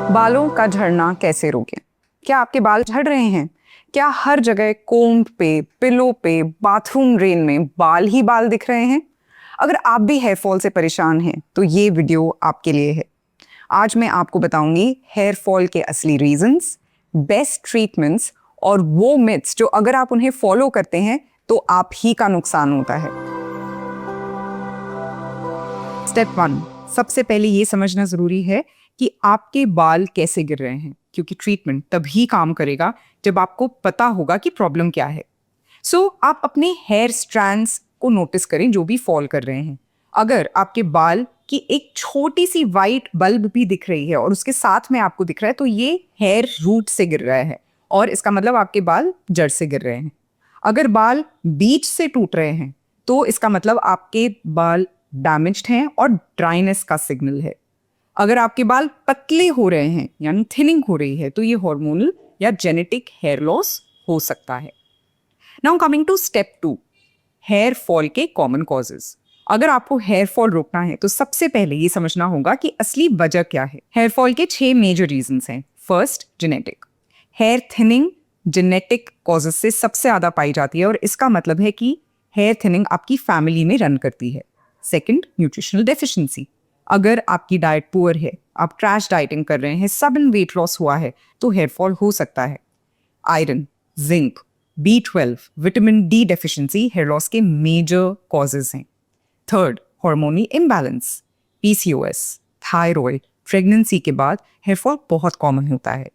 बालों का झड़ना कैसे रोकें? क्या आपके बाल झड़ रहे हैं? क्या हर जगह कोम्ब पे, पिलो पे, बाथरूम ड्रेन में बाल ही बाल दिख रहे हैं? अगर आप भी हेयर फॉल से परेशान हैं, तो ये वीडियो आपके लिए है। आज मैं आपको बताऊंगी हेयर फॉल के असली रीजंस, बेस्ट ट्रीटमेंट्स और वो मिथ्स जो अगर आप उन्हें फॉलो करते हैं तो आप ही का नुकसान होता है। स्टेप 1, सबसे पहले ये समझना जरूरी है कि आपके बाल कैसे गिर रहे हैं, क्योंकि ट्रीटमेंट तभी काम करेगा जब आपको पता होगा कि प्रॉब्लम क्या है। आप अपने हेयर स्ट्रैंड्स को नोटिस करें जो भी फॉल कर रहे हैं। अगर आपके बाल की एक छोटी सी वाइट बल्ब भी दिख रही है और उसके साथ में आपको दिख रहा है, तो ये हेयर रूट से गिर रहा है और इसका मतलब आपके बाल जड़ से गिर रहे हैं। अगर बाल बीच से टूट रहे हैं, तो इसका मतलब आपके बाल डैमेज्ड हैं और ड्राइनेस का सिग्नल है। अगर आपके बाल पतले हो रहे हैं यानी थिनिंग हो रही है, तो ये हार्मोनल या जेनेटिक हेयर लॉस हो सकता है। Now coming to step 2, hair fall के कॉमन कॉजेज। अगर आपको हेयर फॉल रोकना है तो सबसे पहले ये समझना होगा कि असली वजह क्या है। हेयर फॉल के 6 मेजर रीजंस हैं। First, genetic. Hair thinning genetic causes से सबसे ज्यादा पाई जाती है और इसका मतलब है कि हेयर थिनिंग आपकी फैमिली में रन करती है। Second, nutritional deficiency. अगर आपकी डाइट पुअर है, आप क्रैश डाइटिंग कर रहे हैं, सडन वेट लॉस हुआ है, तो हेयर फॉल हो सकता है। Iron, zinc, B12, vitamin D deficiency hair loss के मेजर कॉजेज हैं। Third, hormonal imbalance. PCOS, thyroid, pregnancy के बाद हेयर फॉल बहुत कॉमन होता है।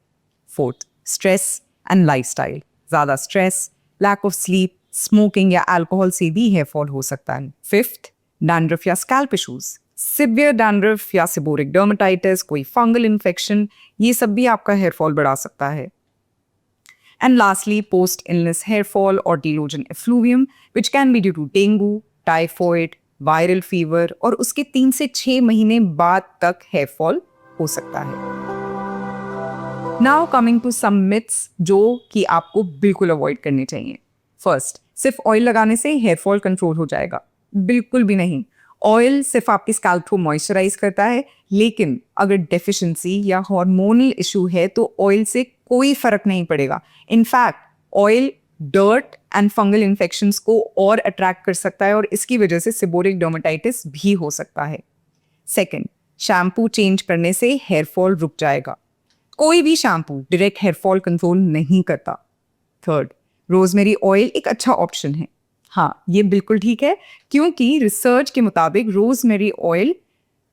Fourth, stress and lifestyle. ज़्यादा stress, lack of sleep, smoking या अल्कोहल से भी हेयर फॉल हो सकता है। फिफ्थ, डैंड्रफ या स्कैल्प इश्यूज। सिवियर डैंड्रफ या सेबोरिक डर्मेटाइटिस, कोई फंगल इन्फेक्शन, ये सब भी आपका हेयर फॉल बढ़ा सकता है। And lastly, post-illness hair fall or delogen effluvium, which can be due to dengue, typhoid, viral fever, और उसके 3 से 6 महीने बाद तक हेयर फॉल हो सकता है। Now coming to some myths जो कि आपको बिल्कुल अवॉइड करने चाहिए। फर्स्ट, सिर्फ ऑयल लगाने से हेयर फॉल कंट्रोल हो जाएगा? बिल्कुल भी नहीं। ऑयल सिर्फ आपकी स्कैल्प को मॉइस्चराइज करता है, लेकिन अगर डेफिशिएंसी या हार्मोनल इशू है तो ऑयल से कोई फर्क नहीं पड़ेगा। In fact oil dirt and fungal infections को और अट्रैक्ट कर सकता है और इसकी वजह से सेबोरिक डर्मेटाइटिस भी हो सकता है। सेकंड, शैम्पू चेंज करने से हेयर फॉल रुक जाएगा? कोई भी shampoo direct hair fall control नहीं करता। थर्ड, रोजमेरी ऑयल एक अच्छा ऑप्शन है। हाँ, ये बिल्कुल ठीक है, क्योंकि रिसर्च के मुताबिक रोजमेरी ऑयल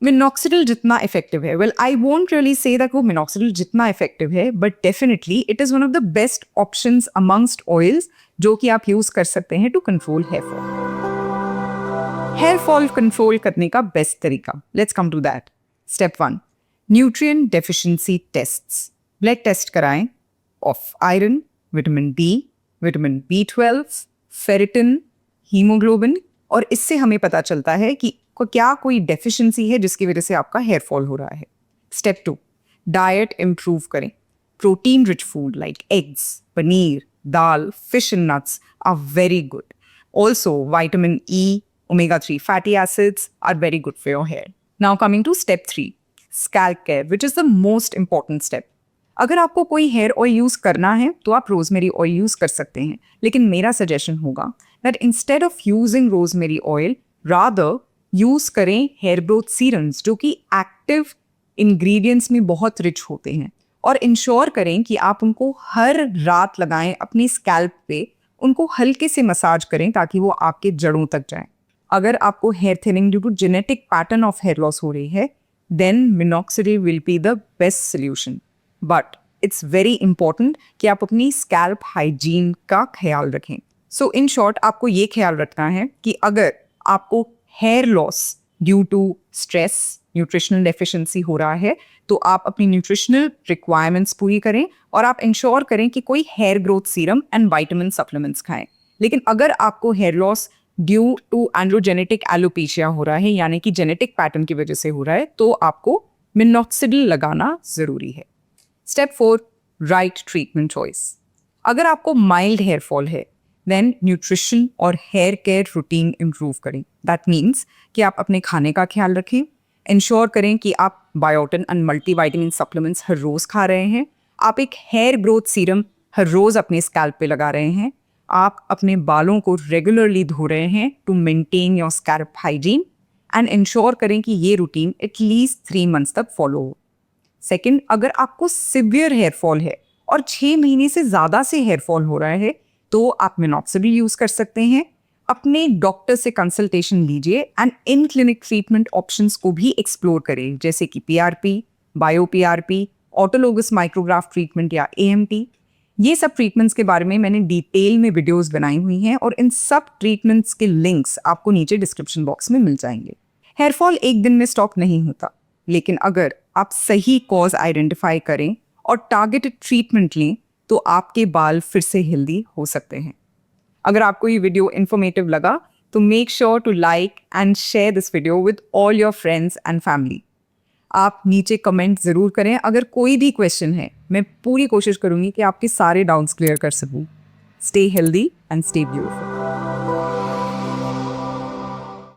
मिनॉक्सिडिल जितना इफेक्टिव है। Well, I won't really say that वो मिनॉक्सिडिल जितना इफेक्टिव है, but definitely it is one of the best options amongst oils जो कि आप यूज कर सकते हैं to control hair fall. Hair fall control करने का बेस्ट तरीका, let's come to that. Step 1, nutrient deficiency tests. Blood test कराएं of iron, vitamin D, vitamin B12, ferritin, haemoglobin, और इससे हमें पता चलता है कि क्या कोई डेफिशिएंसी है जिसकी वजह से आपका हेयर फॉल हो रहा है। स्टेप 2, डाइट इंप्रूव करें। Protein rich food like eggs, paneer, dal, fish and nuts are very good. Also vitamin E, omega-3 fatty acids are very good for your hair. Now coming to step 3, scalp care, which is the most important step. अगर आपको कोई hair oil use करना है तो आप rosemary oil use कर सकते हैं, लेकिन मेरा सजेशन होगा that instead of using rosemary oil, rather use करें हेयर ग्रोथ सीरम्स जो कि एक्टिव इंग्रेडिएंट्स में बहुत रिच होते हैं, और इंश्योर करें कि आप उनको हर रात लगाएं अपनी स्कैल्प पे, उनको हल्के से मसाज करें ताकि वो आपके जड़ों तक जाएं। अगर आपको hair thinning due to genetic pattern of hair loss हो रही है, then minoxidil will be the best solution. But it's very important कि आप अपनी स्कैल्प हाइजीन का ख्याल रखें। सो इन शॉर्ट, आपको ये ख्याल रखना है कि अगर आपको hair loss due to stress, nutritional deficiency हो रहा है, तो आप अपनी न्यूट्रिशनल रिक्वायरमेंट्स पूरी करें और आप इंश्योर करें कि कोई hair growth serum and vitamin supplements खाएं। लेकिन अगर आपको hair loss due to androgenetic alopecia हो रहा है, यानी कि जेनेटिक पैटर्न की वजह से हो रहा है, तो आपको मिनॉक्सिडिल लगाना जरूरी है। Step 4, right treatment choice. अगर आपको माइल्ड हेयर फॉल है, देन न्यूट्रिशन और हेयर केयर रूटीन इंप्रूव करें। दैट मीन्स कि आप अपने खाने का ख्याल रखें, इंश्योर करें कि आप बायोटिन एंड मल्टीविटामिन सप्लीमेंट्स हर रोज खा रहे हैं। आप एक हेयर ग्रोथ सीरम हर रोज अपने स्कैल्प पे लगा रहे हैं। आप अपने बालों को रेगुलरली धो रहे हैं to maintain your scalp hygiene and ensure करें कि ये रूटीन एटलीस्ट 3 मंथ्स तक फॉलो हो। सेकंड, अगर आपको सिवियर हेयर फॉल है और 6 महीने से ज़्यादा से हेयर फॉल हो रहा है तो आप मिनॉक्सिडिल यूज़ कर सकते हैं। अपने डॉक्टर से कंसल्टेशन लीजिए and in clinic treatment options को भी एक्सप्लोर करें, जैसे कि PRP, bio PRP, autologous micrograph treatment या एएमटी। ये सब ट्रीटमेंट्स के बारे में मैंने डिटेल में वीडियोस बनाई हुई हैं और इन सब ट्रीटमेंट्स के लिंक्स आपको नीचे डिस्क्रिप्शन बॉक्स में मिल जाएंगे। हेयर फॉल एक दिन में स्टॉप नहीं होता, लेकिन अगर आप सही कॉज आइडेंटिफाई करें और टारगेटेड ट्रीटमेंट लें तो आपके बाल फिर से हेल्दी हो सकते हैं। अगर आपको ये वीडियो इन्फॉर्मेटिव लगा तो make sure to like and share this video with all your friends and family. आप नीचे कमेंट ज़रूर करें। अगर कोई भी क्वेश्चन है, मैं पूरी कोशिश करूंगी कि आपके सारे डाउट्स क्लियर कर सकूं। Stay healthy and stay beautiful.